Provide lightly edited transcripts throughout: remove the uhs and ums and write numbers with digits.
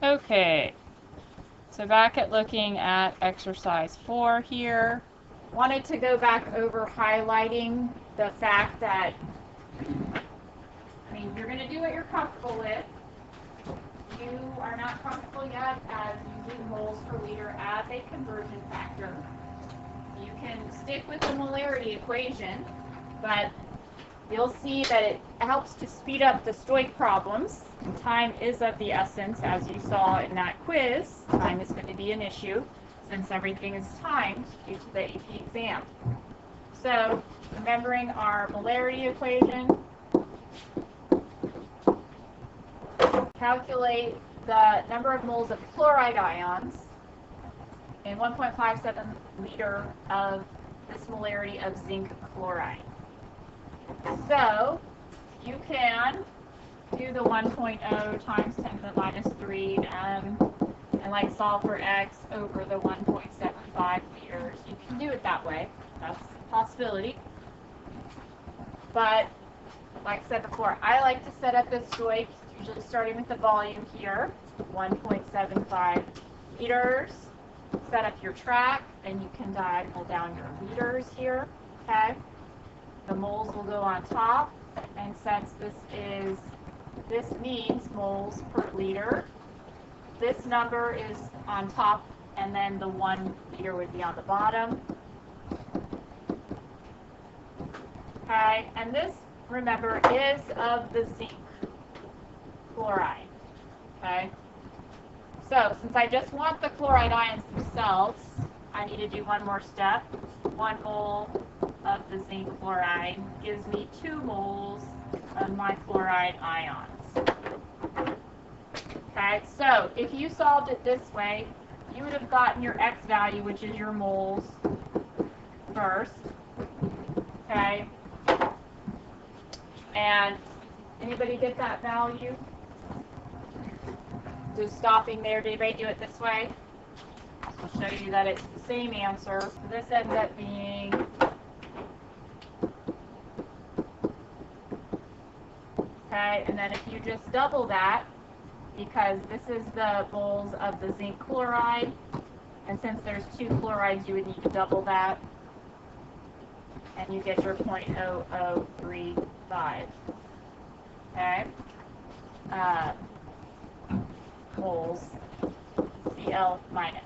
Okay, so back at looking at exercise 4 here. Wanted to go back over highlighting the fact that, you're going to do what you're comfortable with. You are not comfortable yet as using moles per liter as a conversion factor. You can stick with the molarity equation, but you'll see that it helps to speed up the stoich problems. And time is of the essence, as you saw in that quiz. Time is going to be an issue since everything is timed due to the AP exam. So, remembering our molarity equation, calculate the number of moles of chloride ions in 1.57 liter of this molarity of zinc chloride. So you can do the 1.0 times 10 to the minus 3 and like solve for x over the 1.75 liters. You can do it that way. That's a possibility. But like I said before, I like to set up this stoich, usually starting with the volume here, 1.75 liters. Set up your track, and you can diagonal down your liters here, okay? The moles will go on top, and since this means moles per liter, this number is on top, and then the 1 liter would be on the bottom. Okay, and this, remember, is of the zinc chloride, okay? So, since I just want the chloride ions themselves, I need to do one more step. 1 mole of the zinc chloride gives me 2 moles of my chloride ions. Okay, so if you solved it this way, you would have gotten your x value, which is your moles, first. Okay? And anybody get that value? Just stopping there, did anybody do it this way? I'll show you that it's the same answer. So this ends up being okay, and then if you just double that, because this is the moles of the zinc chloride, and since there's 2 chlorides, you would need to double that, and you get your 0.0035. Okay? Moles, Cl minus.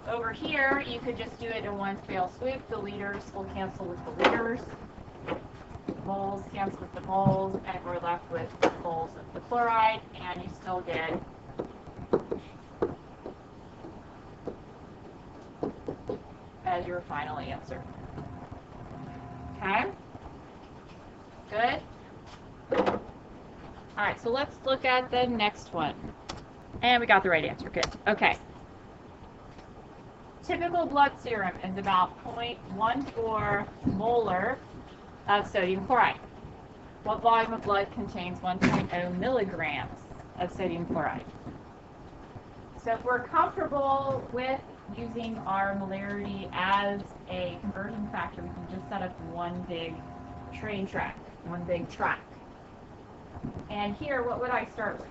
Over here, you could just do it in one fell swoop. The liters will cancel with the liters. Moles cancel with the moles, and we're left with moles of the chloride, and you still get as your final answer. Okay? Good? All right, so let's look at the next one. And we got the right answer. Good. Okay. Typical blood serum is about 0.14 molar of sodium chloride. What volume of blood contains 1.0 milligrams of sodium chloride? So if we're comfortable with using our molarity as a conversion factor, we can just set up one big train track, one big track. And here, what would I start with?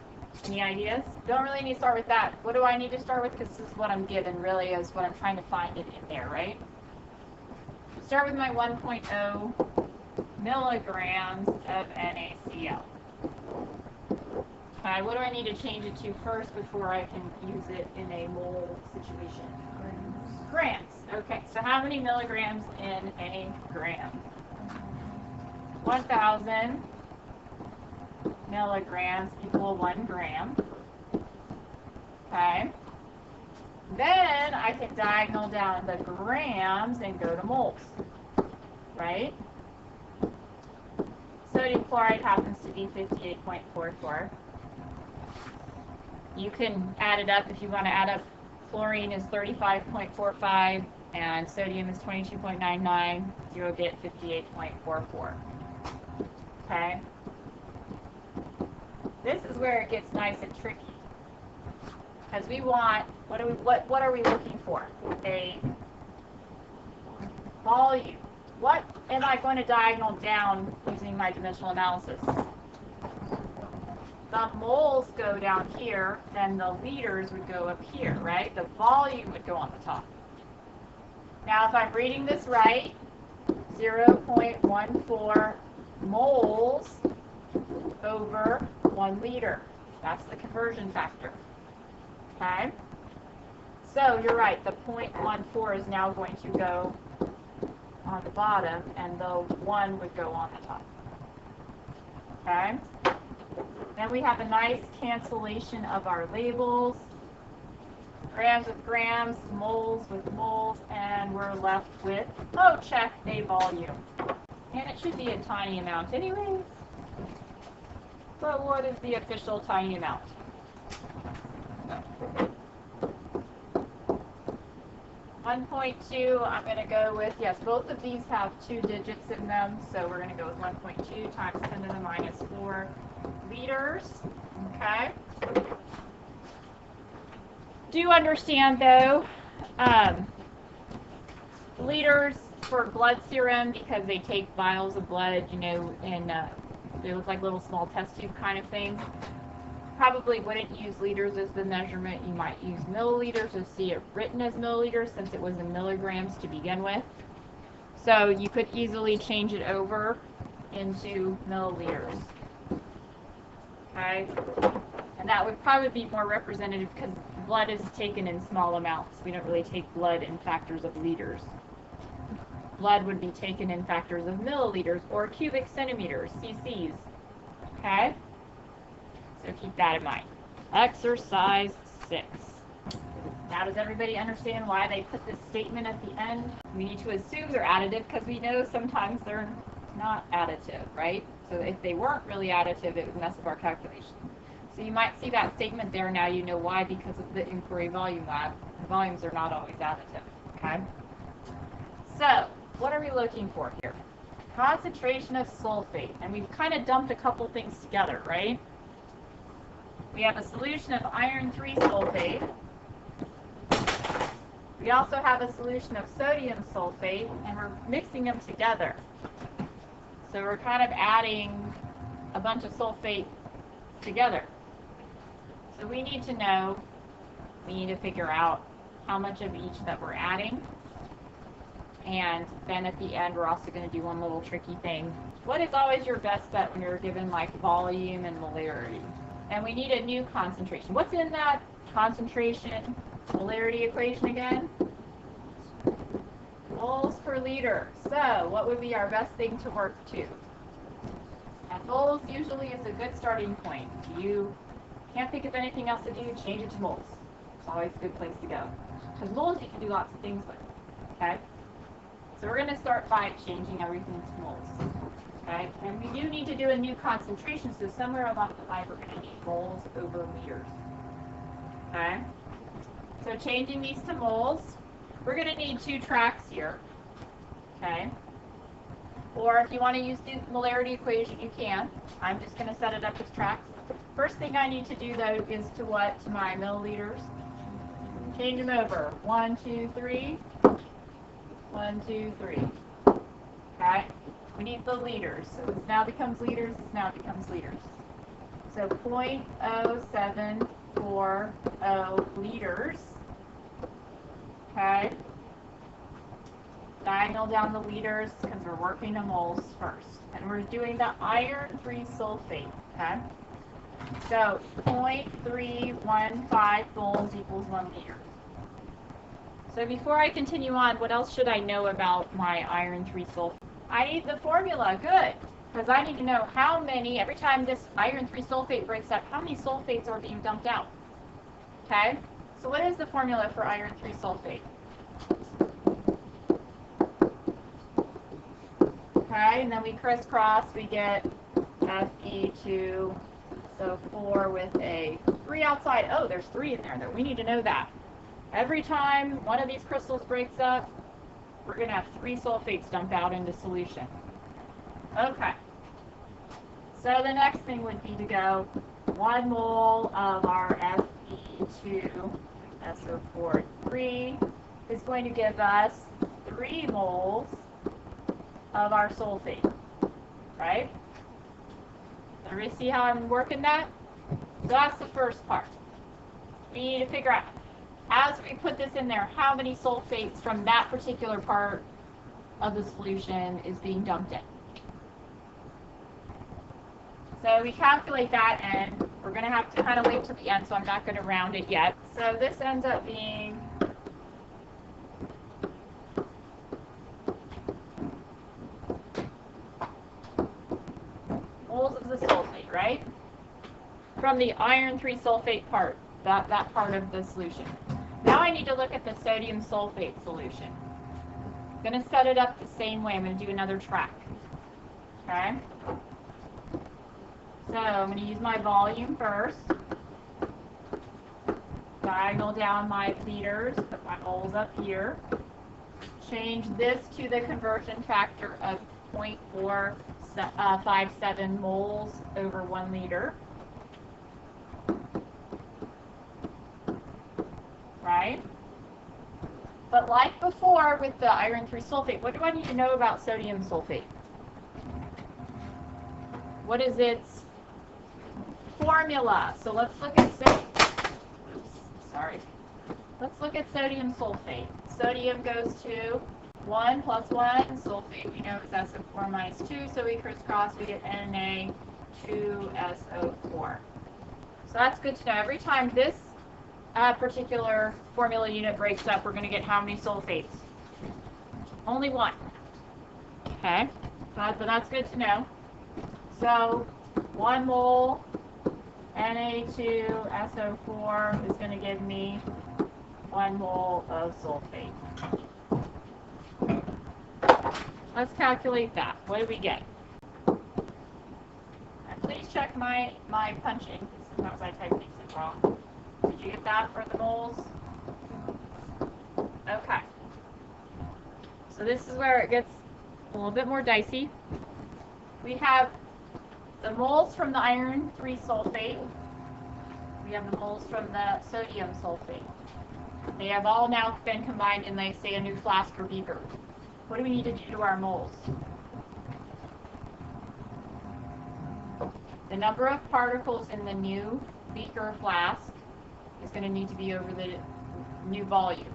Any ideas? Don't really need to start with that. What do I need to start with? Because this is what I'm given, really, is what I'm trying to find it in there, right? Start with my 1.0 milligrams of NaCl. Okay, what do I need to change it to first before I can use it in a mole situation? Grams. Okay, so how many milligrams in a gram? 1,000 milligrams equal 1 gram. Okay. Then I can diagonal down the grams and go to moles. Right? Sodium chloride happens to be 58.44. You can add it up if you want to add up. Chlorine is 35.45 and sodium is 22.99. You'll get 58.44. Okay? This is where it gets nice and tricky. Because we want, what are we looking for? A volume. What am I going to diagonal down using my dimensional analysis? the moles go down here, then the liters would go up here, right? The volume would go on the top. Now, if I'm reading this right, 0.14 moles over 1 liter. That's the conversion factor. Okay? So you're right, the 0.14 is now going to go on the bottom, and the 1 would go on the top. Okay? Then we have a nice cancellation of our labels. Grams with grams, moles with moles, and we're left with, oh, check, a volume. And it should be a tiny amount anyways. But what is the official tiny amount? 1.2, I'm going to go with, yes, both of these have 2 digits in them, so we're going to go with 1.2 times 10 to the minus 4 liters. Okay. Do understand, though, liters for blood serum, because they take vials of blood, you know, and they look like little small test tube kind of things. Probably wouldn't use liters as the measurement. You might use milliliters to see it written as milliliters, since it was in milligrams to begin with. So you could easily change it over into milliliters. Okay? And that would probably be more representative because blood is taken in small amounts. We don't really take blood in factors of liters. Blood would be taken in factors of milliliters or cubic centimeters, cc's. Okay? So keep that in mind. Exercise 6. Now, does everybody understand why they put this statement at the end? We need to assume they're additive because we know sometimes they're not additive, right? So if they weren't really additive, it would mess up our calculation. So you might see that statement there. Now you know why, because of the inquiry volume lab. The volumes are not always additive, okay? So, what are we looking for here? Concentration of sulfate. And we've kind of dumped a couple things together, right? We have a solution of iron 3 sulfate. We also have a solution of sodium sulfate, and we're mixing them together. So we're kind of adding a bunch of sulfate together. So we need to figure out how much of each that we're adding. And then at the end, we're also going to do one little tricky thing. What is always your best bet when you're given like volume and molarity? And we need a new concentration. What's in that concentration molarity equation again? Moles per liter. So what would be our best thing to work to? And moles usually is a good starting point. You can't think of anything else to do, change it to moles. It's always a good place to go. Because moles you can do lots of things with. Okay? So we're going to start by changing everything to moles. Okay? And we do need to do a new concentration, so somewhere along the line we're going to need moles over liters. Okay? So changing these to moles, we're going to need 2 tracks here. Okay? Or if you want to use the molarity equation, you can. I'm just going to set it up as tracks. First thing I need to do, though, is to what? To my milliliters. Change them over. 1, 2, 3. 1, 2, 3. Okay? We need the liters. So this now becomes liters. This now becomes liters. So 0.0740 liters. Okay? Diagonal down the liters because we're working the moles first. And we're doing the iron 3 sulfate. Okay? So 0.315 moles equals 1 liter. So before I continue on, what else should I know about my iron 3 sulfate? I need the formula, good, because I need to know how many, every time this iron 3 sulfate breaks up, how many sulfates are being dumped out. Okay, so what is the formula for iron 3 sulfate? Okay, and then we crisscross, we get Fe2, so 4 with a 3 outside. Oh, there's 3 in there, though. We need to know that. Every time one of these crystals breaks up, we're going to have 3 sulfates dumped out into solution. Okay. So the next thing would be to go 1 mole of our Fe2 SO4 is going to give us 3 moles of our sulfate. Right? Everybody see how I'm working that? So that's the first part. We need to figure out, as we put this in there, how many sulfates from that particular part of the solution is being dumped in. So we calculate that, and we're going to have to kind of wait till the end, so I'm not going to round it yet. So this ends up being moles of the sulfate, right? From the iron 3 sulfate part, that part of the solution. Now I need to look at the sodium sulfate solution. I'm going to set it up the same way. I'm going to do another track. Okay? So I'm going to use my volume first. Diagonal down my liters, put my moles up here. Change this to the conversion factor of 0.457 moles over 1 liter. Right? But like before with the iron 3 sulfate, what do I need to know about sodium sulfate? What is its formula? So let's look at Let's look at sodium sulfate. Sodium goes to 1 plus 1. Sulfate we know is SO4 minus 2, so we crisscross, we get Na2SO4. So that's good to know. Every time this particular formula unit breaks up, we're going to get how many sulfates? Only one. Okay, but that's good to know. So 1 mole Na2SO4 is going to give me 1 mole of sulfate. Let's calculate that. What do we get? And please check my punching. Sometimes I type things wrong. Did you get that for the moles? Okay. So this is where it gets a little bit more dicey. We have the moles from the iron 3 sulfate. We have the moles from the sodium sulfate. They have all now been combined in, like, say, a new flask or beaker. What do we need to do to our moles? The number of particles in the new beaker or flask is going to need to be over the new volume,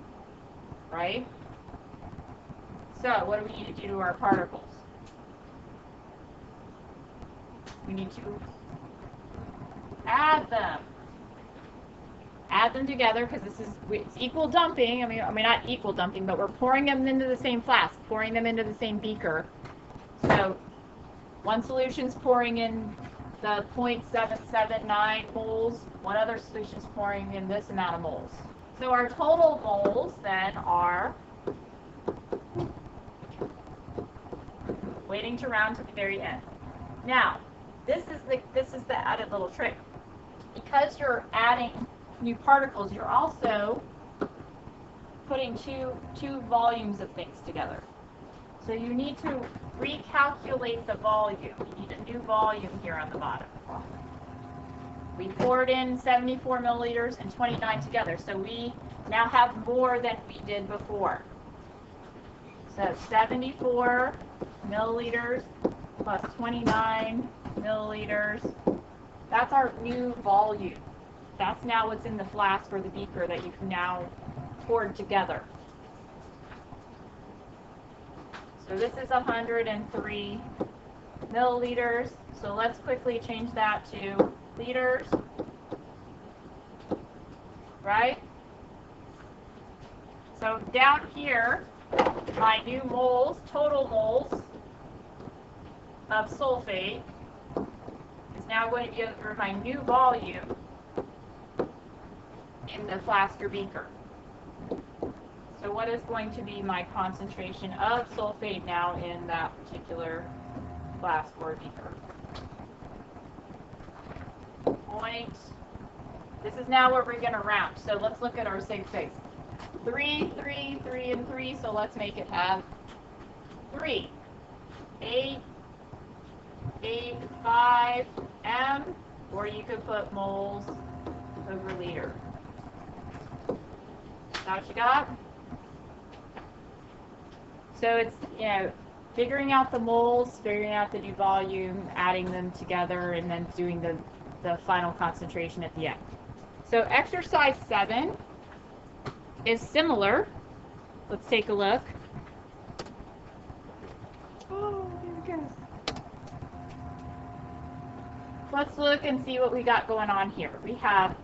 right? So what do we need to do to our particles? We need to add them. Add them together, because it's equal dumping. I mean not equal dumping, but we're pouring them into the same flask, pouring them into the same beaker. So one solution's pouring in the 0.779 moles, one other solution's pouring in this amount of moles. So our total moles then are, waiting to round to the very end. Now, this is the added little trick. Because you're adding new particles, you're also putting two volumes of things together. So you need to recalculate the volume. You need a new volume here on the bottom. We poured in 74 milliliters and 29 together, so we now have more than we did before. So 74 milliliters plus 29 milliliters, that's our new volume. That's now what's in the flask or the beaker that you've now poured together. So this is 103 milliliters. So let's quickly change that to liters, right? So down here, my new moles, total moles of sulfate is now going to be over my new volume in the flask or beaker. So what is going to be my concentration of sulfate now in that particular flask or beaker? This is now where we're going to round. So let's look at our sig figs. 3, 3, 3, and 3. So let's make it have 3. 8, 5 m, or you could put moles over liter. Is that what you got? So it's, figuring out the moles, figuring out the new volume, adding them together, and then doing the the final concentration at the end. So exercise 7 is similar. Let's take a look. Oh, there it goes. Let's look and see what we got going on here. We have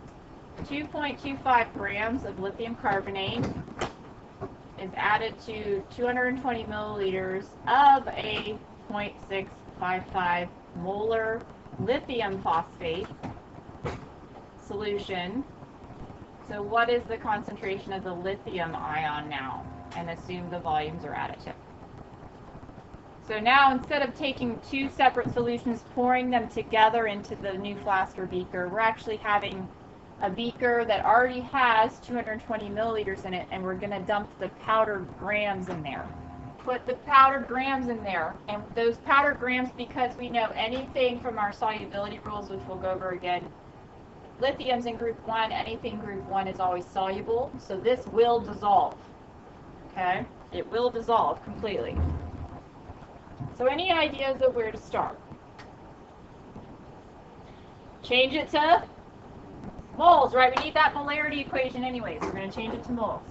2.25 grams of lithium carbonate is added to 220 milliliters of a 0.655 molar lithium phosphate solution. So what is the concentration of the lithium ion now? And assume the volumes are additive. So now, instead of taking two separate solutions, pouring them together into the new flask or beaker, we're actually having a beaker that already has 220 milliliters in it, and we're going to dump the powdered grams in there. Put the powdered grams in there, and those powdered grams, because we know anything from our solubility rules, which we'll go over again, lithium's in group 1, anything group 1 is always soluble, so this will dissolve. Okay? It will dissolve completely. So any ideas of where to start? Change it to moles, right? We need that molarity equation anyways. We're going to change it to moles.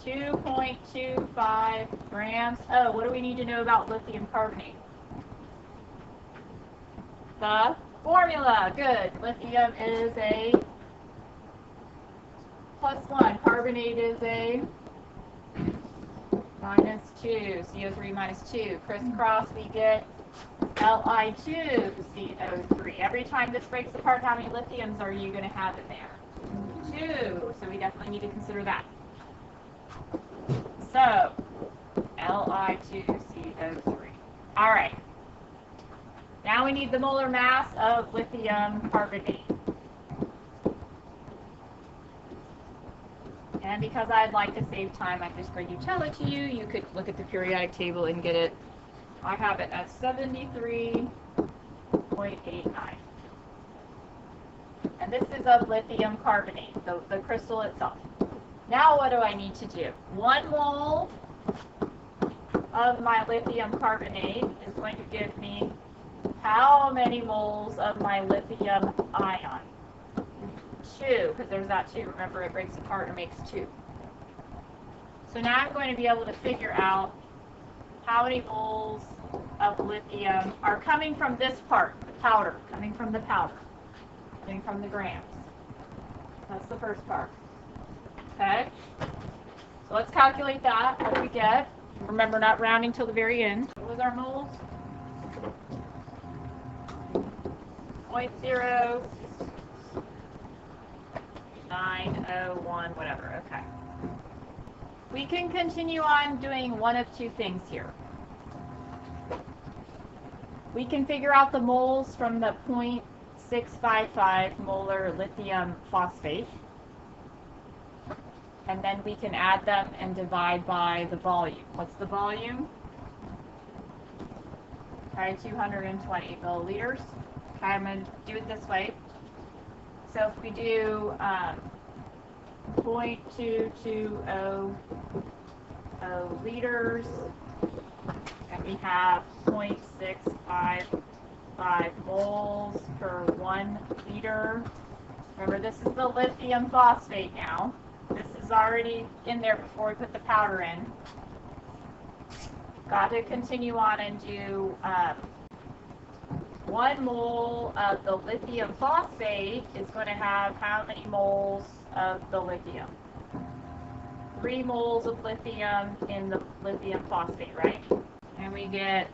2.25 grams. Oh, what do we need to know about lithium carbonate? The formula. Good. Lithium is a +1. Carbonate is a -2. CO3 -2. Crisscross, we get Li2CO3. Every time this breaks apart, how many lithiums are you going to have in there? 2. So we definitely need to consider that. So, Li2CO3. All right. Now we need the molar mass of lithium carbonate. And because I'd like to save time, I'm just going to tell it to you. You could look at the periodic table and get it. I have it as 73.89. And this is of lithium carbonate, the crystal itself. Now what do I need to do? 1 mole of my lithium carbonate is going to give me how many moles of my lithium ion? 2, because there's that 2. Remember, it breaks apart and makes 2. So now I'm going to be able to figure out how many moles of lithium are coming from this part, the powder, coming from the powder, coming from the grams. That's the first part. Okay? So let's calculate that. What do we get? Remember, not rounding till the very end. What was our moles? 0.0901, whatever. Okay. We can continue on doing one of two things here. We can figure out the moles from the 0.655 molar lithium phosphate. And then we can add them and divide by the volume. What's the volume? Okay, 220 milliliters. Okay, I'm going to do it this way. So if we do 0.220 liters, and we have 0.655 moles per 1 liter. Remember, this is the lithium phosphate now. This is already in there before we put the powder in. Got to continue on and do 1 mole of the lithium phosphate is going to have how many moles of the lithium? 3 moles of lithium in the lithium phosphate, right? And we get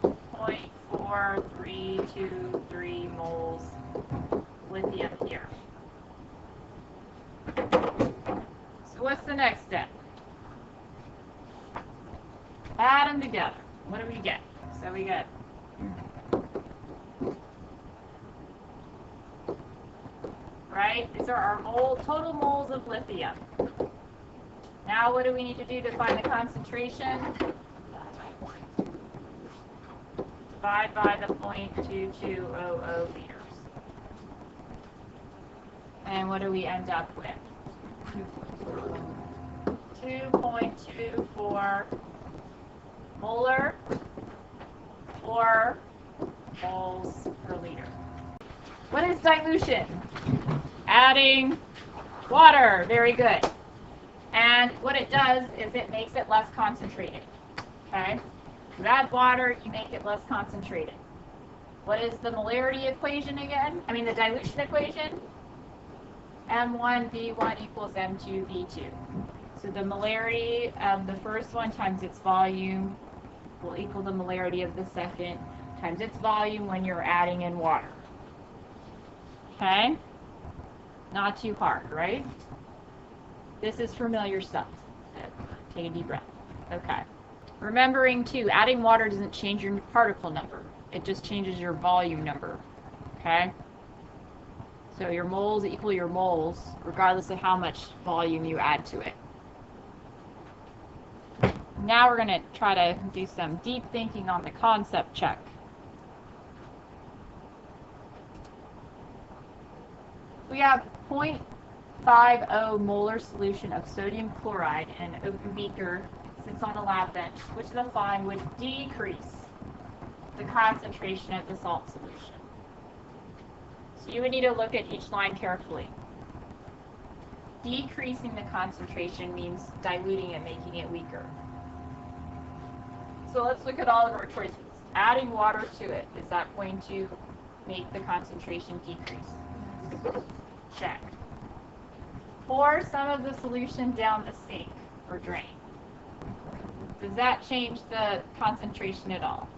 0.4323 moles lithium here. So what's the next step? Add them together. What do we get? So we get right? These are our total moles of lithium. Now what do we need to do to find the concentration? Divide by the 0.2200 liters. And what do we end up with? 2.24 molar or moles per liter. What is dilution? Adding water. Very good. And what it does is it makes it less concentrated. Okay? You add water, you make it less concentrated. What is the molarity equation again? I mean the dilution equation? M1V1 equals M2V2. So the molarity of the first one times its volume will equal the molarity of the second times its volume when you're adding in water. Okay? Not too hard, right? This is familiar stuff. Take a deep breath. Okay. Remembering too, adding water doesn't change your particle number. It just changes your volume number. Okay? So your moles equal your moles, regardless of how much volume you add to it. Now we're going to try to do some deep thinking on the concept check. We have 0.50 molar solution of sodium chloride in an open beaker sits on a lab bench, which the following would decrease the concentration of the salt solution. So you would need to look at each line carefully. Decreasing the concentration means diluting it, making it weaker. So let's look at all of our choices. Adding water to it, is that going to make the concentration decrease? Check. Pour some of the solution down the sink or drain. Does that change the concentration at all?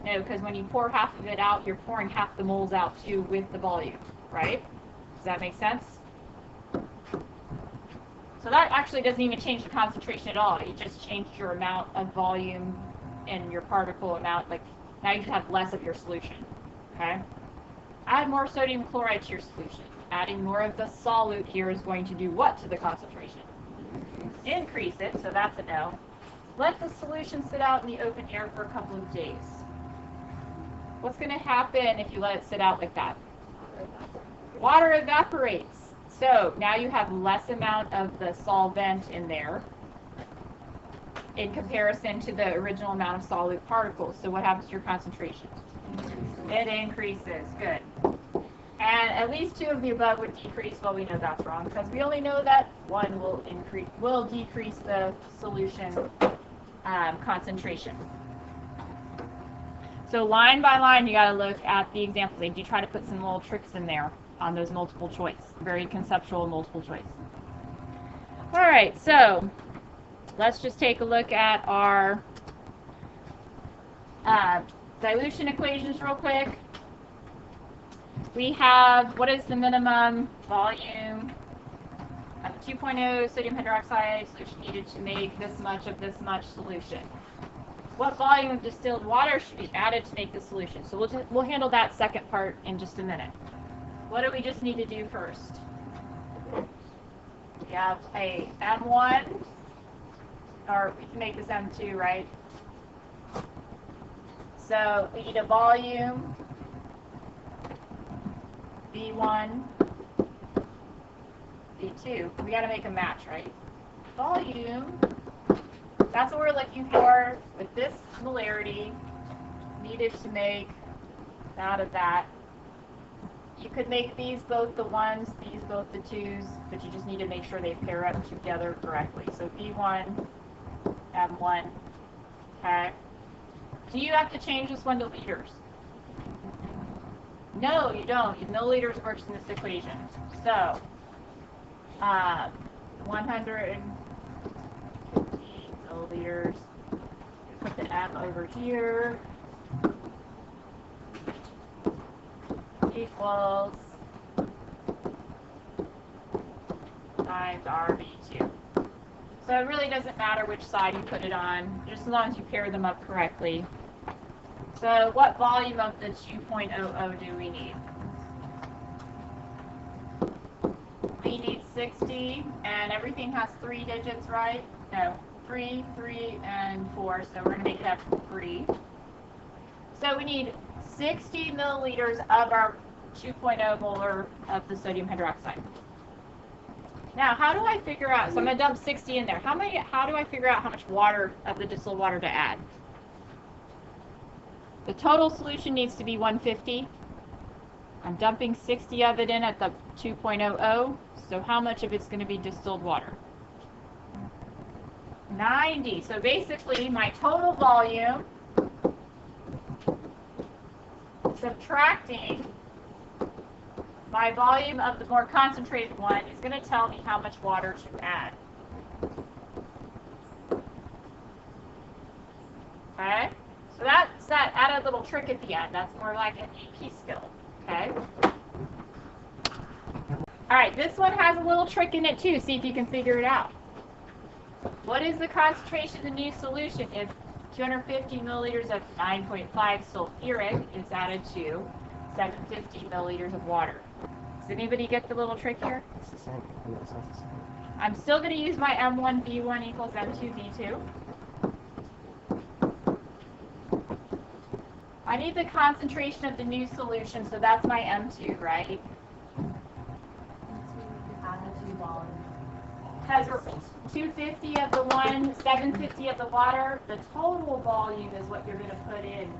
No, because when you pour half of it out, you're pouring half the moles out too with the volume, right? Does that make sense? So that actually doesn't even change the concentration at all. You just changed your amount of volume and your particle amount. Like now you have less of your solution. Okay? Add more sodium chloride to your solution. Adding more of the solute here is going to do what to the concentration? Increase it, so that's a no. Let the solution sit out in the open air for a couple of days. What's going to happen if you let it sit out like that? Water evaporates. So now you have less amount of the solvent in there in comparison to the original amount of solute particles. So what happens to your concentration? It increases. Good. And at least two of the above would decrease. Well, we know that's wrong because we only know that one will decrease the solution concentration. So line by line, you got to look at the examples. They do try to put some little tricks in there on those multiple choice, very conceptual multiple choice. All right, so let's just take a look at our dilution equations real quick. We have, what is the minimum volume of 2.0 sodium hydroxide solution needed to make this much of this much solution? What volume of distilled water should be added to make the solution? So we'll handle that second part in just a minute. What do we just need to do first? We have a M1, or we can make this M2, right? So we need a volume, V1, V2. We got to make a match, right? Volume, that's what we're looking for with this molarity needed to make that of that. You could make these both the 1s, these both the 2s, but you just need to make sure they pair up together correctly. So V1, M1, okay? Do you have to change this one to liters? No, you don't. Milliliters works in this equation. So, 150 milliliters. Put the M over here. Equals times RV2. So it really doesn't matter which side you put it on, just as long as you pair them up correctly. So what volume of the 2.00 do we need? We need 60, and everything has 3 digits, right? No, 3, 3, and 4, so we're going to make that 3. So we need 60 milliliters of our 2.0 molar of the sodium hydroxide. Now, how do I figure out, so I'm going to dump 60 in there. How do I figure out how much water of the distilled water to add? The total solution needs to be 150. I'm dumping 60 of it in at the 2.00. So how much of it's going to be distilled water? 90. So basically, my total volume, subtracting my volume of the more concentrated one, is going to tell me how much water to add. Okay? So that's that added little trick at the end. That's more like an AP skill. Okay? Alright, this one has a little trick in it too. See if you can figure it out. What is the concentration of the new solution if 250 milliliters of 9.5 sulfuric is added to 750 milliliters of water? Does anybody get the little trick here? It's the same. It's not the same. I'm still going to use my M1V1 equals M2V2. I need the concentration of the new solution, so that's my M2, right? Because we're 250 of the one, 750 of the water, the total volume is what you're going to put in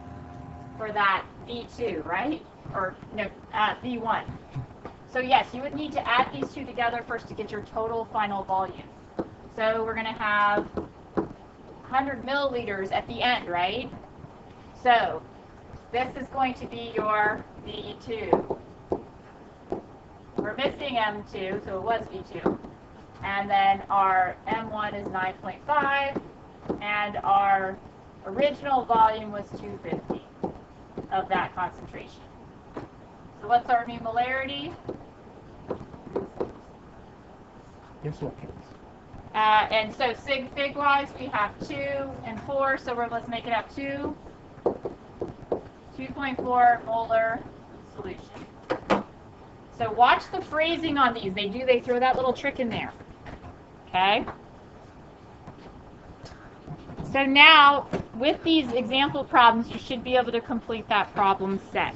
for that V2, right? Or no, V1. So yes, you would need to add these two together first to get your total final volume. So we're going to have 100 milliliters at the end, right? So this is going to be your V2. We're missing M2, so it was V2. And then our M1 is 9.5, and our original volume was 250 of that concentration. So what's our new molarity? Guess what, kids? And so sig fig wise, we have 2 and 4, so let's make it up 2. 2.4 molar solution. So watch the phrasing on these. They throw that little trick in there. Okay? So now, with these example problems, you should be able to complete that problem set.